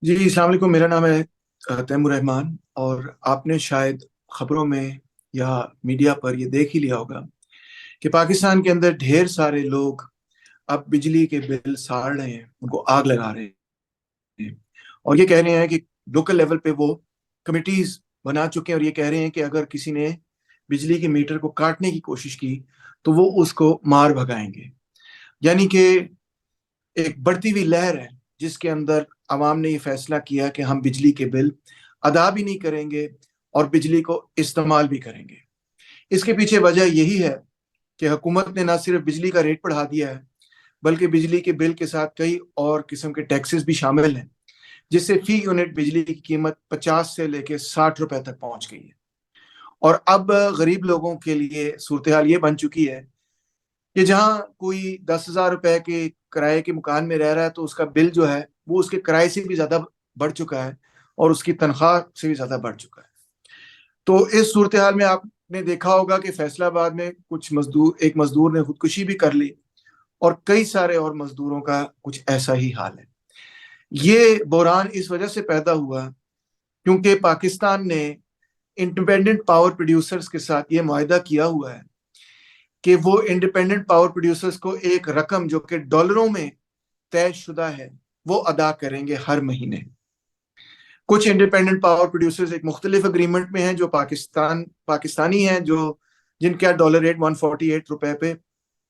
جی السلام علیکم، میرا نام ہے تیمور رحمان، اور آپ نے شاید خبروں میں یا میڈیا پر یہ دیکھ ہی لیا ہوگا کہ پاکستان کے اندر ڈھیر سارے لوگ اب بجلی کے بل ساڑ رہے ہیں، ان کو آگ لگا رہے ہیں، اور یہ کہہ رہے ہیں کہ لوکل لیول پہ وہ کمیٹیز بنا چکے ہیں، اور یہ کہہ رہے ہیں کہ اگر کسی نے بجلی کے میٹر کو کاٹنے کی کوشش کی تو وہ اس کو مار بھگائیں گے۔ یعنی کہ ایک بڑھتی ہوئی لہر ہے جس کے اندر عوام نے یہ فیصلہ کیا کہ ہم بجلی کے بل ادا بھی نہیں کریں گے اور بجلی کو استعمال بھی کریں گے۔ اس کے پیچھے وجہ یہی ہے کہ حکومت نے نہ صرف بجلی کا ریٹ بڑھا دیا ہے، بلکہ بجلی کے بل کے ساتھ کئی اور قسم کے ٹیکسز بھی شامل ہیں، جس سے فی یونٹ بجلی کی قیمت 50 سے لے کے 60 روپے تک پہنچ گئی ہے۔ اور اب غریب لوگوں کے لیے صورتحال یہ بن چکی ہے کہ جہاں کوئی 10,000 روپے کے کرائے کے مکان میں رہ رہا ہے تو اس کا بل جو ہے وہ اس کے کرائے سے بھی زیادہ بڑھ چکا ہے، اور اس کی تنخواہ سے بھی زیادہ بڑھ چکا ہے۔ تو اس صورتحال میں آپ نے دیکھا ہوگا کہ فیصل آباد میں ایک مزدور نے خودکشی بھی کر لی، اور کئی سارے اور مزدوروں کا کچھ ایسا ہی حال ہے۔ یہ بحران اس وجہ سے پیدا ہوا کیونکہ پاکستان نے انڈیپینڈنٹ پاور پروڈیوسرز کے ساتھ یہ معاہدہ کیا ہوا ہے کہ وہ انڈیپینڈنٹ پاور پروڈیوسرز کو ایک رقم جو کہ ڈالروں میں طے شدہ ہے وہ ادا کریں گے ہر مہینے۔ کچھ انڈیپینڈنٹ پاور پروڈیوسرز ایک مختلف اگریمنٹ میں ہیں جو پاکستانی ہیں، جن کا ڈالر ریٹ 148 روپے پہ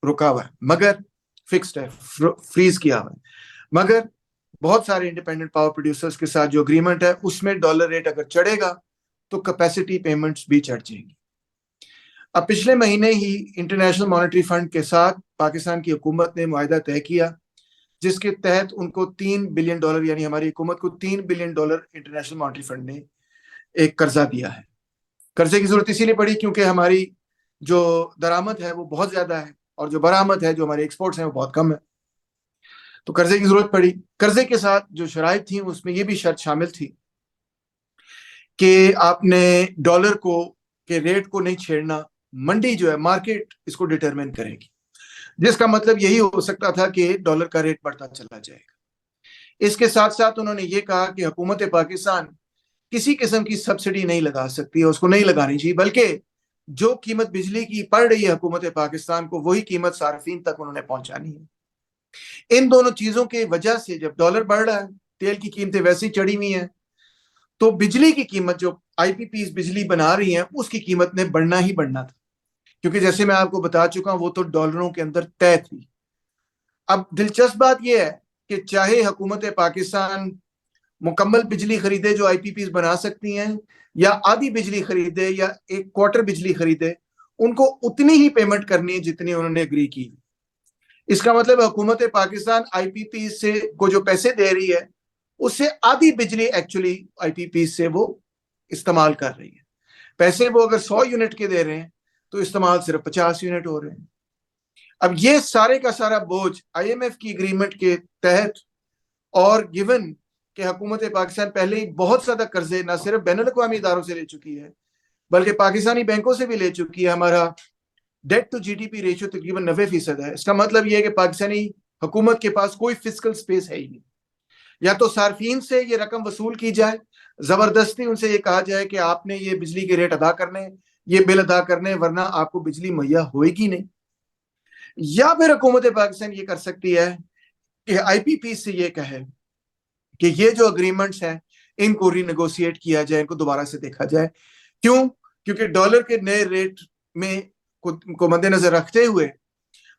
رکا ہوا ہے، مگر فکسڈ ہے، فریز کیا ہوا ہے۔ مگر بہت سارے انڈیپینڈنٹ پاور پروڈیوسرز کے ساتھ جو اگریمنٹ ہے اس میں ڈالر ریٹ اگر چڑھے گا تو کیپیسٹی پیمنٹس بھی چڑھ جائیں گی۔ اب پچھلے مہینے ہی انٹرنیشنل مانیٹری فنڈ کے ساتھ پاکستان کی حکومت نے معاہدہ طے کیا، جس کے تحت ان کو $3 بلین، یعنی ہماری حکومت کو $3 بلین انٹرنیشنل مانیٹری فنڈ نے ایک قرضہ دیا ہے۔ قرضے کی ضرورت اسی لیے پڑی کیونکہ ہماری جو درآمد ہے وہ بہت زیادہ ہے، اور جو برآمد ہے، جو ہمارے ایکسپورٹس ہیں، وہ بہت کم ہے، تو قرضے کی ضرورت پڑی۔ قرضے کے ساتھ جو شرائط تھیں اس میں یہ بھی شرط شامل تھی کہ آپ نے ڈالر کو کے ریٹ کو نہیں چھیڑنا، منڈی جو ہے مارکیٹ اس کو ڈٹرمن کرے گی، جس کا مطلب یہی ہو سکتا تھا کہ ڈالر کا ریٹ بڑھتا چلا جائے گا۔ اس کے ساتھ ساتھ انہوں نے یہ کہا کہ حکومت پاکستان کسی قسم کی سبسڈی نہیں لگا سکتی ہے، اس کو نہیں لگانی چاہیے، بلکہ جو قیمت بجلی کی پڑ رہی ہے حکومت پاکستان کو وہی قیمت صارفین تک انہوں نے پہنچانی ہے۔ ان دونوں چیزوں کی وجہ سے جب ڈالر بڑھ رہا ہے، تیل کی قیمتیں ویسے ہی چڑھی ہوئی ہیں، تو بجلی کی قیمت جو آئی پی پیز بجلی بنا رہی ہیں اس کی قیمت نے بڑھنا ہی بڑھنا تھا، کیونکہ جیسے میں آپ کو بتا چکا ہوں وہ تو ڈالروں کے اندر طے تھی۔ اب دلچسپ بات یہ ہے کہ چاہے حکومت پاکستان مکمل بجلی خریدے جو آئی پی پیز بنا سکتی ہیں، یا آدھی بجلی خریدے یا ایک کوارٹر بجلی خریدے، ان کو اتنی ہی پیمنٹ کرنی ہے جتنی انہوں نے اگری کی۔ اس کا مطلب حکومت پاکستان آئی پی پیز سے کو جو پیسے دے رہی ہے اس سے آدھی بجلی ایکچولی آئی پی پیز سے وہ استعمال کر رہی ہے۔ پیسے وہ اگر 100 یونٹ کے دے رہے ہیں تو استعمال صرف 50 یونٹ ہو رہے ہیں۔ اب یہ سارے کا سارا بوجھ آئی ایم ایف کی اگریمنٹ کے تحت، اور گیون کہ حکومت پاکستان پہلے ہی بہت زیادہ قرضے نہ صرف بین الاقوامی اداروں سے لے چکی ہے بلکہ پاکستانی بینکوں سے بھی لے چکی ہے۔ ہمارا debt to G D P ratio تقریباً 90% ہے۔ اس کا مطلب یہ ہے کہ پاکستانی حکومت کے پاس کوئی فسکل سپیس ہے ہی نہیں۔ یا تو صارفین سے یہ رقم وصول کی جائے، زبردستی ان سے یہ کہا جائے کہ آپ نے یہ بجلی کے ریٹ ادا کرنے، یہ بل ادا کرنے، ورنہ آپ کو بجلی مہیا ہوئے گی نہیں۔ یا پھر حکومت پاکستان یہ کر سکتی ہے کہ آئی پی پی سے یہ کہے کہ یہ جو اگریمنٹس ہیں ان کو ری نیگوشیٹ کیا جائے، ان کو دوبارہ سے دیکھا جائے۔ کیوں؟ کیونکہ ڈالر کے نئے ریٹ میں کو مد نظر رکھتے ہوئے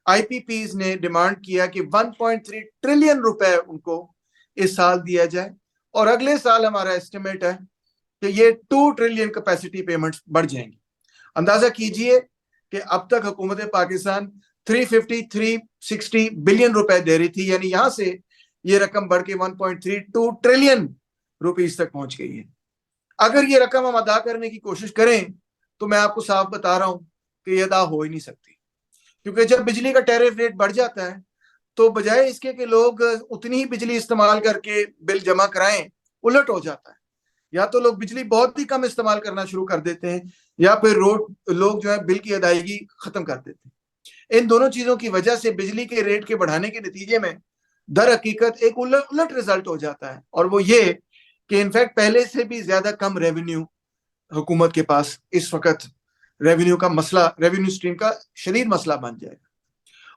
آئی پی پیز نے ڈیمانڈ کیا کہ 1.3 ٹریلین روپے ان کو اس سال دیا جائے، اور اگلے سال ہمارا اسٹیمیٹ ہے کہ یہ 2 ٹریلین کیپیسٹی پیمنٹس بڑھ جائیں گی۔ اندازہ کیجئے کہ اب تک حکومت پاکستان 360 بلین روپے دے رہی تھی، یعنی یہاں سے یہ رقم بڑھ کے 1.32 ٹریلین روپیز تک پہنچ گئی ہے۔ اگر یہ رقم ہم ادا کرنے کی کوشش کریں تو میں آپ کو صاف بتا رہا ہوں کہ یہ ادا ہو ہی نہیں سکتی، کیونکہ جب بجلی کا ٹیرف ریٹ بڑھ جاتا ہے تو بجائے اس کے کہ لوگ اتنی ہی بجلی استعمال کر کے بل جمع کرائیں، الٹ ہو جاتا ہے۔ یا تو لوگ بجلی بہت ہی کم استعمال کرنا شروع کر دیتے ہیں، یا پھر لوگ جو ہے بل کی ادائیگی ختم کر دیتے ہیں۔ ان دونوں چیزوں کی وجہ سے بجلی کے ریٹ کے بڑھانے کے نتیجے میں در حقیقت ایک الٹ رزلٹ ہو جاتا ہے، اور وہ یہ کہ انفیکٹ پہلے سے بھی زیادہ کم ریونیو حکومت کے پاس اس وقت ریونیو کا مسئلہ، ریونیو سٹریم کا شدید مسئلہ بن جائے گا.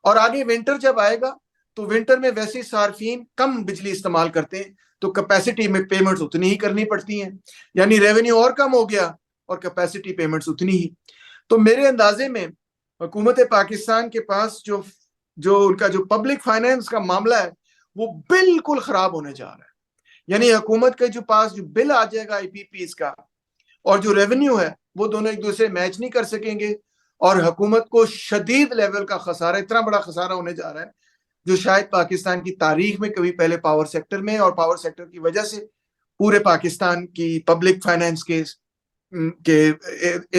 اور آگے ونٹر جب آئے گا تو ونٹر میں ویسے صارفین کم بجلی استعمال کرتے ہیں تو کیپیسٹی میں پیمنٹس اتنی ہی کرنی پڑتی ہیں، یعنی ریونیو اور کم ہو گیا اور کیپیسٹی پیمنٹس اتنی ہی. تو میرے اندازے میں حکومت پاکستان کے پاس جو ان کا جو پبلک فائنینس کا معاملہ ہے وہ بالکل خراب ہونے جا رہا ہے. یعنی حکومت کے جو پاس جو بل آ جائے گا آئی پی پیز کا اور جو ریونیو ہے وہ دونوں ایک دوسرے میچ نہیں کر سکیں گے، اور حکومت کو شدید لیول کا خسارہ، اتنا بڑا خسارہ ہونے جا رہا ہے جو شاید پاکستان کی تاریخ میں کبھی پہلے پاور سیکٹر میں، اور پاور سیکٹر کی وجہ سے پورے پاکستان کی پبلک فائنینس کے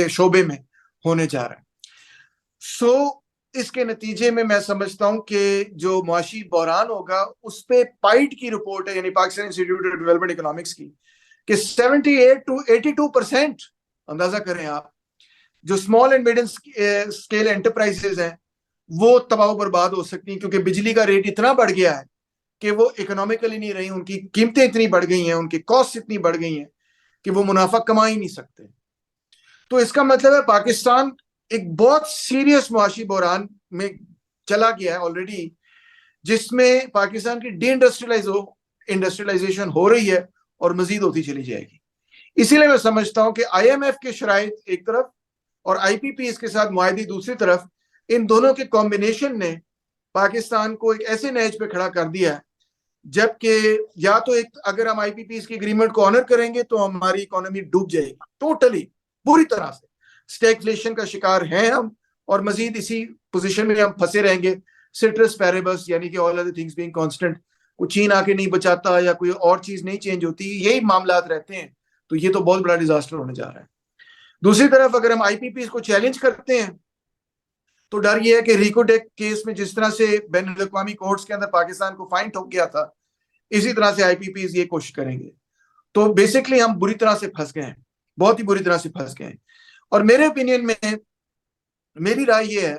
شعبے میں ہونے جا رہا ہے. اس کے نتیجے میں سمجھتا ہوں کہ جو معاشی بحران ہوگا اس پہ پائٹ کی رپورٹ ہے، یعنی Pakistan institute of development economics کی، کہ 78 to 82% اندازہ کریں آپ، جو small and medium scale enterprises ہیں وہ تباہ و برباد ہو سکتی ہیں، کیونکہ بجلی کا ریٹ اتنا بڑھ گیا ہے کہ وہ اکنامیکلی نہیں رہی، ان کی قیمتیں اتنی بڑھ گئی ہیں، ان کی کاسٹ اتنی بڑھ گئی ہیں کہ وہ منافع کما ہی نہیں سکتے. تو اس کا مطلب ہے پاکستان ایک بہت سیریس معاشی بحران میں چلا گیا ہے آلریڈی، جس میں پاکستان کی ڈی انڈسٹریلائزیشن ہو رہی ہے اور مزید ہوتی چلی جائے گی. اسی لیے میں سمجھتا ہوں کہ آئی ایم ایف کے شرائط ایک طرف اور آئی پی پی اس کے ساتھ معاہدے دوسری طرف، ان دونوں کے کمبینیشن نے پاکستان کو ایک ایسے نیج پہ کھڑا کر دیا ہے جبکہ یا تو اگر ہم آئی پی پی کی اگریمنٹ کو آنر کریں گے تو ہماری اکانومی ڈوب جائے گی ٹوٹلی، پوری طرح سے اسٹیگفلیشن کا شکار ہیں ہم، اور مزید اسی پوزیشن میں ہم پھنسے رہیں گے سٹرس پیریبس، یعنی کہ all other things being constant، کوئی چین آ کے نہیں بچاتا یا کوئی اور چیز نہیں چینج ہوتی، یہی معاملات رہتے ہیں، تو یہ تو بہت بڑا ڈیزاسٹر ہونے جا رہا ہے. دوسری طرف اگر ہم آئی پی پی کو چیلنج کرتے ہیں تو ڈر یہ ہے کہ ریکو ڈیک کیس میں جس طرح سے بین الاقوامی کورٹس کے اندر پاکستان کو فائن ٹھوک گیا تھا، اسی طرح سے آئی پی پیز یہ کوشش کریں گے. تو بیسکلی ہم بری طرح سے پھنس گئے ہیں، بہت ہی بری طرح سے پھنس گئے ہیں. اور میرے اوپینین میں میری رائے یہ ہے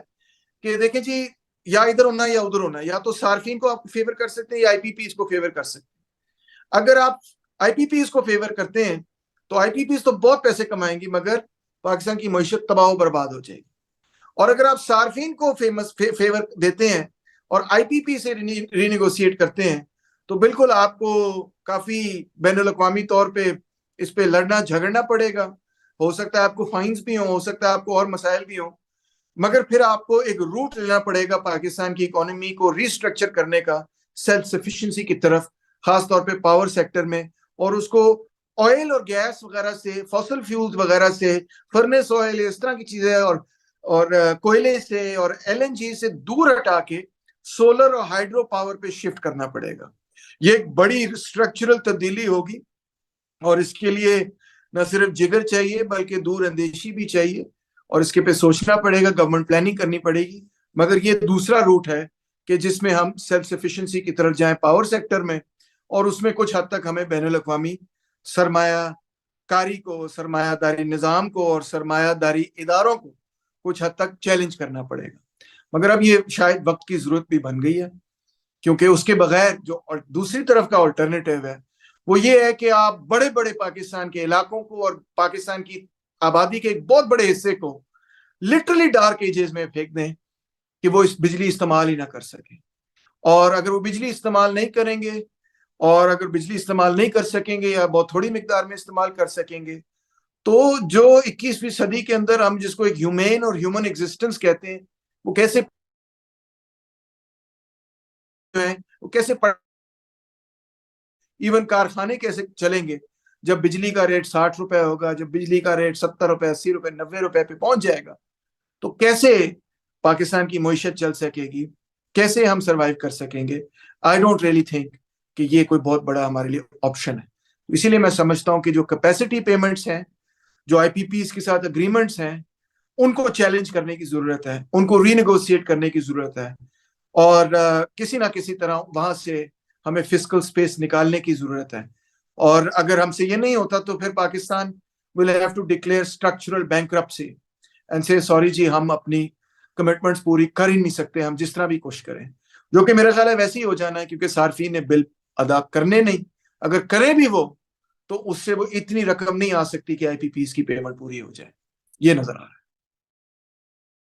کہ دیکھیں جی، یا ادھر ہونا یا ادھر ہونا، یا تو صارفین کو آپ فیور کر سکتے ہیں یا آئی پی پیز کو فیور کر سکتے ہیں. اگر آپ آئی پی پیز کو فیور کرتے ہیں تو آئی پی پیز تو بہت پیسے کمائیں گی مگر پاکستان کی معیشت تباہ و برباد ہو جائے گی. اور اگر آپ صارفین کو فیور دیتے ہیں اور آئی پی پی سے رینیگوسیٹ کرتے ہیں تو بالکل آپ کو کافی بین الاقوامی طور پہ اس پہ لڑنا جھگڑنا پڑے گا. ہو سکتا ہے آپ کو فائنز بھی ہوں، ہو سکتا ہے آپ کو اور مسائل بھی ہوں، مگر پھر آپ کو ایک روٹ لینا پڑے گا پاکستان کی اکانومی کو ریسٹرکچر کرنے کا، سیلف سفیشنسی کی طرف، خاص طور پہ پاور سیکٹر میں، اور اس کو آئل اور گیس وغیرہ سے، فوسل فیولز وغیرہ سے، فرنس آئل، اس طرح کی چیزیں اور کوئلے سے اور ایل این جی سے دور ہٹا کے سولر اور ہائیڈرو پاور پہ شفٹ کرنا پڑے گا. یہ ایک بڑی اسٹرکچرل تبدیلی ہوگی، اور اس کے لیے نہ صرف جگر چاہیے بلکہ دور اندیشی بھی چاہیے، اور اس کے پہ سوچنا پڑے گا، گورنمنٹ پلاننگ کرنی پڑے گی. مگر یہ دوسرا روٹ ہے کہ جس میں ہم سیلف سفیشنسی کی طرف جائیں پاور سیکٹر میں، اور اس میں کچھ حد تک ہمیں بین الاقوامی سرمایہ کاری کو، سرمایہ داری نظام کو اور سرمایہ داری اداروں کو کچھ حد تک چیلنج کرنا پڑے گا. مگر اب یہ شاید وقت کی ضرورت بھی بن گئی ہے، کیونکہ اس کے بغیر جو دوسری طرف کا آلٹرنیٹیو ہے وہ یہ ہے کہ آپ بڑے بڑے پاکستان کے علاقوں کو اور پاکستان کی آبادی کے ایک بہت بڑے حصے کو لٹرلی ڈارک ایجز میں پھینک دیں کہ وہ اس بجلی استعمال ہی نہ کر سکیں. اور اگر وہ بجلی استعمال نہیں کریں گے، اور اگر بجلی استعمال نہیں کر سکیں گے یا بہت تھوڑی مقدار میں استعمال کر سکیں گے، تو جو 21ویں صدی کے اندر ہم جس کو ایک ہیومین اور ہیومن ایگزسٹنس کہتے ہیں، وہ کیسے ایون کارخانے کیسے چلیں گے جب بجلی کا ریٹ 60 روپے ہوگا، جب بجلی کا ریٹ 70 روپے، 80 روپے، 90 روپے پہ پہنچ جائے گا، تو کیسے پاکستان کی معیشت چل سکے گی، کیسے ہم سروائیو کر سکیں گے؟ آئی ڈونٹ ریئلی تھنک کہ یہ کوئی بہت بڑا ہمارے لیے آپشن ہے. اسی لیے میں سمجھتا ہوں کہ جو کیپیسٹی پیمنٹس ہیں، جو آئی پی پیز کے ساتھ اگریمنٹس ہیں، ان کو چیلنج کرنے کی ضرورت ہے، ان کو رینیگوسیٹ کرنے کی ضرورت ہے، اور کسی نہ کسی طرح وہاں سے ہمیں فسکل سپیس نکالنے کی ضرورت ہے. اور اگر ہم سے یہ نہیں ہوتا تو پھر Pakistan will have to declare structural bankruptcy and say sorry جی، ہم اپنی کمٹمنٹس پوری کر ہی نہیں سکتے، ہم جس طرح بھی کوشش کریں. جو کہ میرا خیال ہے ویسے ہی ہو جانا ہے، کیونکہ صارفین نے بل ادا کرنے نہیں، اگر کرے بھی وہ تو اس سے وہ اتنی رقم نہیں آ سکتی کہ آئی پی پیز کی پیمنٹ پوری ہو جائے. یہ نظر آ رہا ہے.